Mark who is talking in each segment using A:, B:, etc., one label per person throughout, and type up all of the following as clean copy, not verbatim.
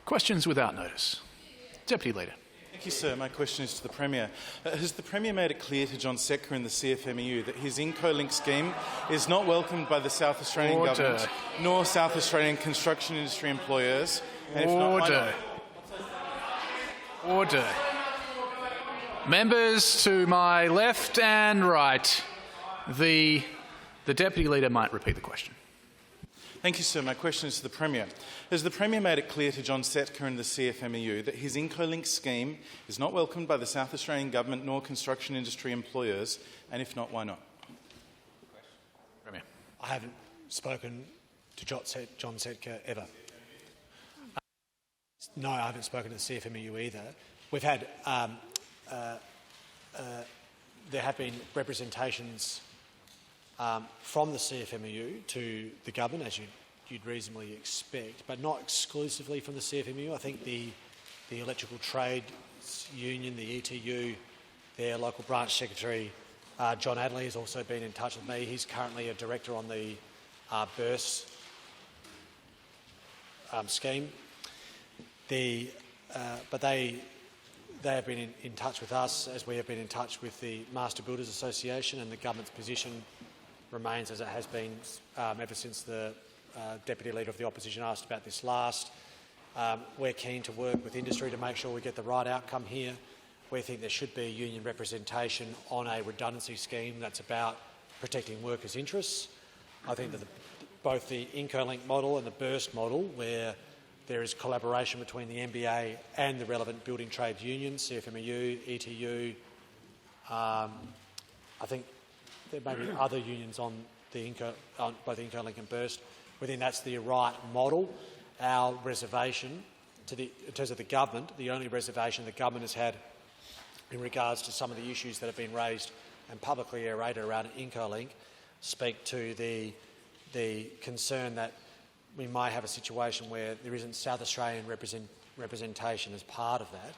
A: Questions without notice. Deputy Leader.
B: Thank you, sir. My question is to the Premier. Has the Premier made it clear to John Setka in the CFMEU that his Incolink scheme is not welcomed by the South Australian government nor South Australian construction industry employers? And if not, why not?
A: Order. Members to my left and right. The Deputy Leader might repeat the question.
B: Thank you, sir. My question is to the Premier. Has the Premier made it clear to John Setka and the CFMEU that his Incolink scheme is not welcomed by the South Australian government nor construction industry employers, and if not, why not?
A: Premier.
C: I haven't spoken to John Setka ever. No, I haven't spoken to the CFMEU either. We've had there have been representations from the CFMEU to the government, as you'd reasonably expect, but not exclusively from the CFMEU. I think the Electrical Trades Union, the ETU, their local branch secretary, John Adley, has also been in touch with me. He's currently a director on the burst scheme. But they have been in touch with us, as we have been in touch with the Master Builders Association, and the government's position remains as it has been ever since the Deputy Leader of the Opposition asked about this last. We're keen to work with industry to make sure we get the right outcome here. We think there should be union representation on a redundancy scheme that's about protecting workers' interests. I think that both the Incolink model and the burst model, where there is collaboration between the NBA and the relevant building trade unions, CFMEU, ETU. I think there may be other unions on both Incolink and burst. We think that's the right model. Our reservation, in terms of the government, the only reservation the government has had in regards to some of the issues that have been raised and publicly aerated around Incolink, speak to the concern that we might have a situation where there isn't South Australian representation as part of that.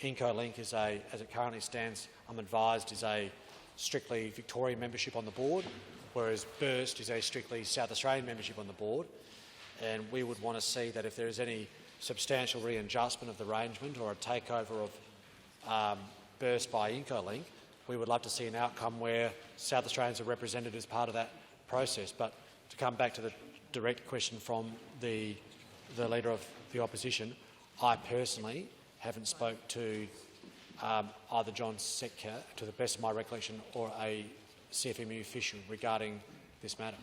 C: Incolink is as it currently stands, I'm advised, is a strictly Victorian membership on the board, whereas burst is a strictly South Australian membership on the board. And we would want to see that if there is any substantial readjustment of the arrangement or a takeover of burst by Incolink, we would love to see an outcome where South Australians are represented as part of that process. But to come back to the direct question from the Leader of the Opposition, I personally haven't spoke to either John Setka, to the best of my recollection, or a CFMEU official regarding this matter.